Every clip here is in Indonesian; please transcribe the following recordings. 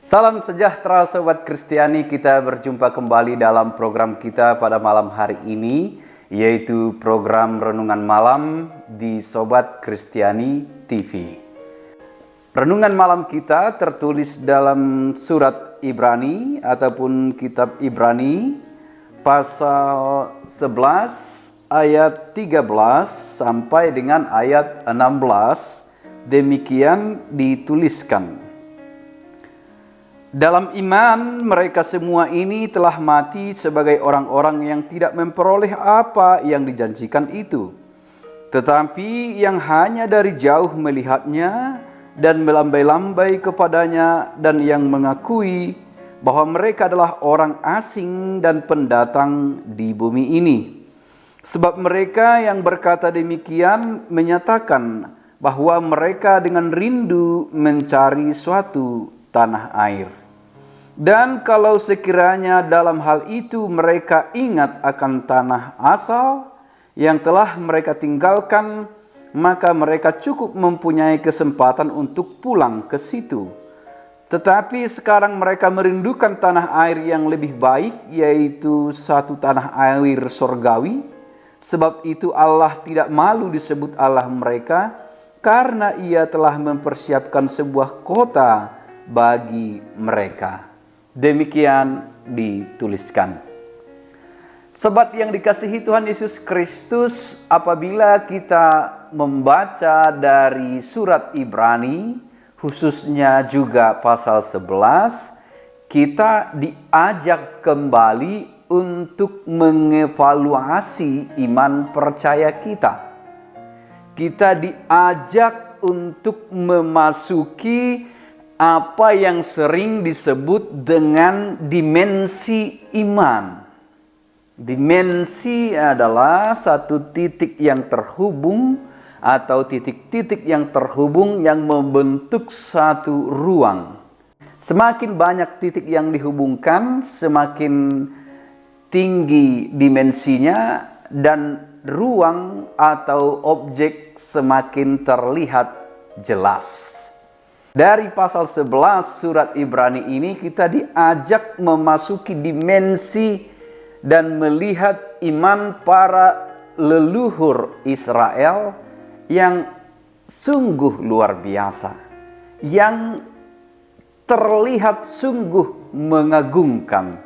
Salam sejahtera Sobat Kristiani, kita berjumpa kembali dalam program kita pada malam hari ini, yaitu program Renungan Malam di Sobat Kristiani TV. Renungan malam kita tertulis dalam surat Ibrani ataupun kitab Ibrani pasal 11 ayat 13 sampai dengan ayat 16. Demikian dituliskan. Dalam iman mereka semua ini telah mati sebagai orang-orang yang tidak memperoleh apa yang dijanjikan itu, tetapi yang hanya dari jauh melihatnya dan melambai-lambai kepadanya, dan yang mengakui bahwa mereka adalah orang asing dan pendatang di bumi ini. Sebab mereka yang berkata demikian menyatakan bahwa mereka dengan rindu mencari suatu tanah air. Dan kalau sekiranya dalam hal itu mereka ingat akan tanah asal yang telah mereka tinggalkan, maka mereka cukup mempunyai kesempatan untuk pulang ke situ. Tetapi sekarang mereka merindukan tanah air yang lebih baik, yaitu satu tanah air surgawi. Sebab itu Allah tidak malu disebut Allah mereka, karena Ia telah mempersiapkan sebuah kota bagi mereka. Demikian dituliskan. Sobat yang dikasihi Tuhan Yesus Kristus, apabila kita membaca dari surat Ibrani, khususnya juga pasal 11, kita diajak kembali untuk mengevaluasi iman percaya kita. Kita diajak untuk memasuki apa yang sering disebut dengan dimensi iman. Dimensi adalah satu titik yang terhubung atau titik-titik yang terhubung yang membentuk satu ruang. Semakin banyak titik yang dihubungkan, semakin tinggi dimensinya dan ruang atau objek semakin terlihat jelas. Dari pasal 11 surat Ibrani ini kita diajak memasuki dimensi dan melihat iman para leluhur Israel yang sungguh luar biasa, yang terlihat sungguh mengagumkan.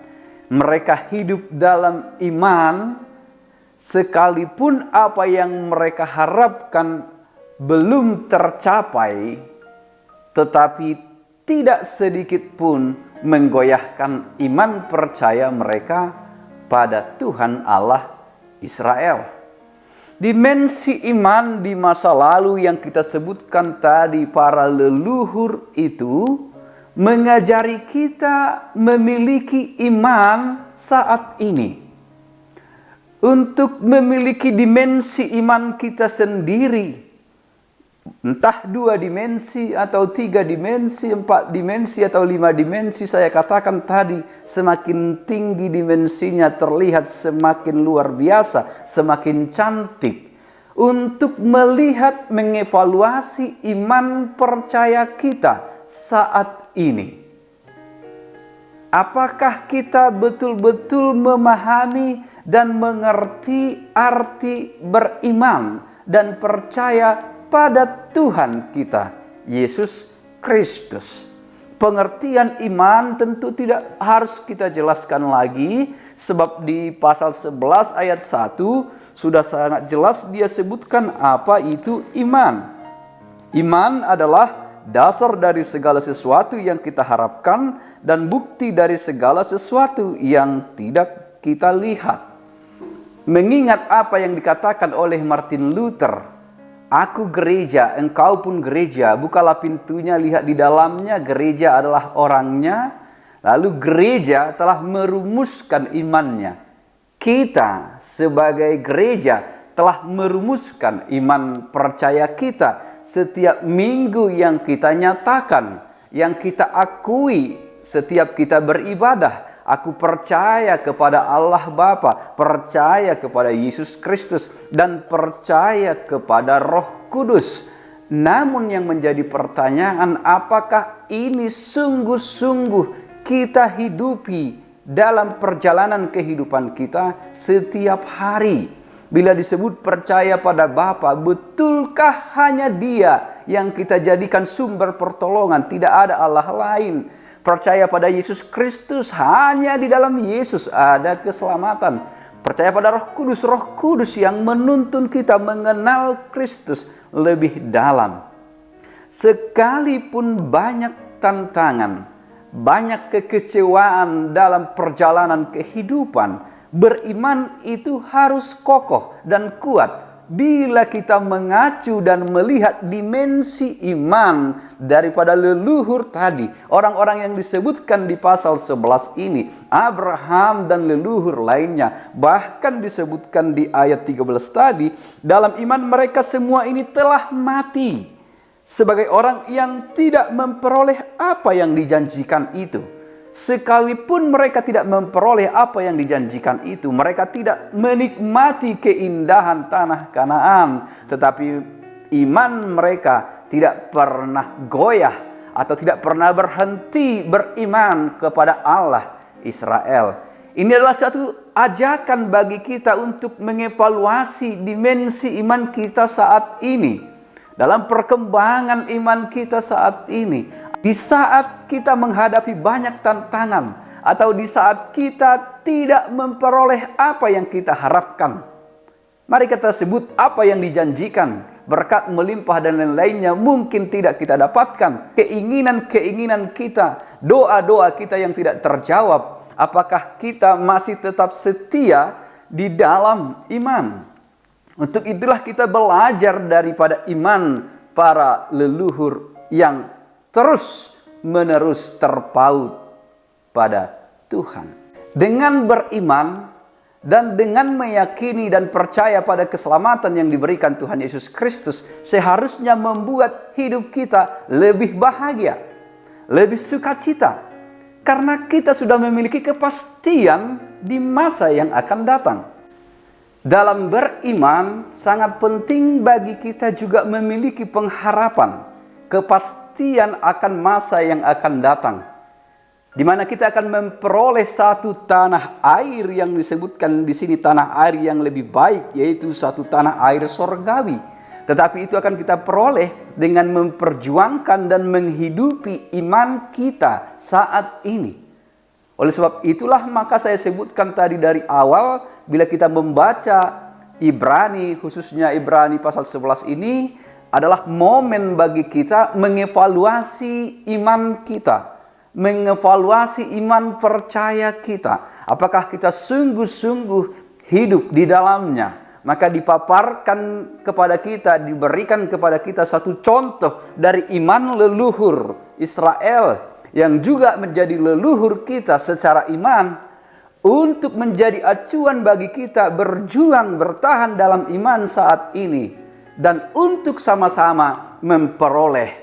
Mereka hidup dalam iman sekalipun apa yang mereka harapkan belum tercapai, tetapi tidak sedikit pun menggoyahkan iman percaya mereka pada Tuhan Allah Israel. Dimensi iman di masa lalu yang kita sebutkan tadi, para leluhur itu mengajari kita memiliki iman saat ini. Untuk memiliki dimensi iman kita sendiri, entah 2 dimensi atau 3 dimensi, 4 dimensi atau 5 dimensi, saya katakan tadi, semakin tinggi dimensinya terlihat semakin luar biasa, semakin cantik. Untuk melihat, mengevaluasi iman percaya kita saat ini. Apakah kita betul-betul memahami dan mengerti arti beriman dan percaya pada Tuhan kita, Yesus Kristus? Pengertian iman tentu tidak harus kita jelaskan lagi, sebab di pasal 11 ayat 1 sudah sangat jelas dia sebutkan apa itu iman. Iman adalah dasar dari segala sesuatu yang kita harapkan dan bukti dari segala sesuatu yang tidak kita lihat. Mengingat apa yang dikatakan oleh Martin Luther, "Aku gereja, engkau pun gereja. Bukalah pintunya, lihat di dalamnya. Gereja adalah orangnya." Lalu gereja telah merumuskan imannya. Kita sebagai gereja telah merumuskan iman percaya kita. Setiap minggu yang kita nyatakan, yang kita akui setiap kita beribadah. Aku percaya kepada Allah Bapa, percaya kepada Yesus Kristus, dan percaya kepada Roh Kudus. Namun yang menjadi pertanyaan, apakah ini sungguh-sungguh kita hidupi dalam perjalanan kehidupan kita setiap hari? Bila disebut percaya pada Bapa, betulkah hanya Dia yang kita jadikan sumber pertolongan? Tidak ada Allah lain. Percaya pada Yesus Kristus, hanya di dalam Yesus ada keselamatan. Percaya pada Roh Kudus yang menuntun kita mengenal Kristus lebih dalam. Sekalipun banyak tantangan, banyak kekecewaan dalam perjalanan kehidupan, beriman itu harus kokoh dan kuat bila kita mengacu dan melihat dimensi iman daripada leluhur tadi. Orang-orang yang disebutkan di pasal 11 ini, Abraham dan leluhur lainnya, bahkan disebutkan di ayat 13 tadi, dalam iman mereka semua ini telah mati sebagai orang yang tidak memperoleh apa yang dijanjikan itu. Sekalipun mereka tidak memperoleh apa yang dijanjikan itu, mereka tidak menikmati keindahan tanah Kanaan, tetapi iman mereka tidak pernah goyah atau tidak pernah berhenti beriman kepada Allah Israel. Ini adalah satu ajakan bagi kita untuk mengevaluasi dimensi iman kita saat ini, dalam perkembangan iman kita saat ini. Di saat kita menghadapi banyak tantangan, atau di saat kita tidak memperoleh apa yang kita harapkan, mari kita sebut apa yang dijanjikan, berkat melimpah dan lain-lainnya mungkin tidak kita dapatkan. Keinginan-keinginan kita, doa-doa kita yang tidak terjawab, apakah kita masih tetap setia di dalam iman? Untuk itulah kita belajar daripada iman para leluhur yang terus menerus terpaut pada Tuhan. Dengan beriman dan dengan meyakini dan percaya pada keselamatan yang diberikan Tuhan Yesus Kristus, seharusnya membuat hidup kita lebih bahagia, lebih sukacita, karena kita sudah memiliki kepastian di masa yang akan datang. Dalam beriman sangat penting bagi kita juga memiliki pengharapan, kepastian akan masa yang akan datang, di mana kita akan memperoleh satu tanah air yang disebutkan di sini, tanah air yang lebih baik, yaitu satu tanah air sorgawi. Tetapi itu akan kita peroleh dengan memperjuangkan dan menghidupi iman kita saat ini. Oleh sebab itulah maka saya sebutkan tadi dari awal, bila kita membaca Ibrani, khususnya Ibrani pasal 11 ini, adalah momen bagi kita mengevaluasi iman kita, mengevaluasi iman percaya kita. Apakah kita sungguh-sungguh hidup di dalamnya? Maka dipaparkan kepada kita, diberikan kepada kita satu contoh dari iman leluhur Israel, yang juga menjadi leluhur kita secara iman, untuk menjadi acuan bagi kita berjuang bertahan dalam iman saat ini, dan untuk sama-sama memperoleh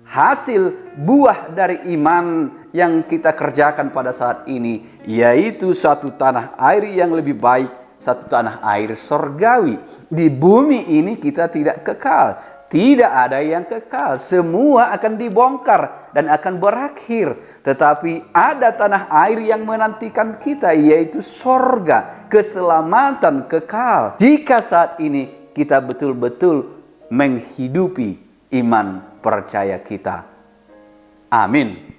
hasil buah dari iman yang kita kerjakan pada saat ini, yaitu satu tanah air yang lebih baik, satu tanah air sorgawi. Di bumi ini kita tidak kekal, tidak ada yang kekal, semua akan dibongkar dan akan berakhir. Tetapi ada tanah air yang menantikan kita, yaitu sorga, keselamatan kekal, jika saat ini kita betul-betul menghidupi iman percaya kita. Amin.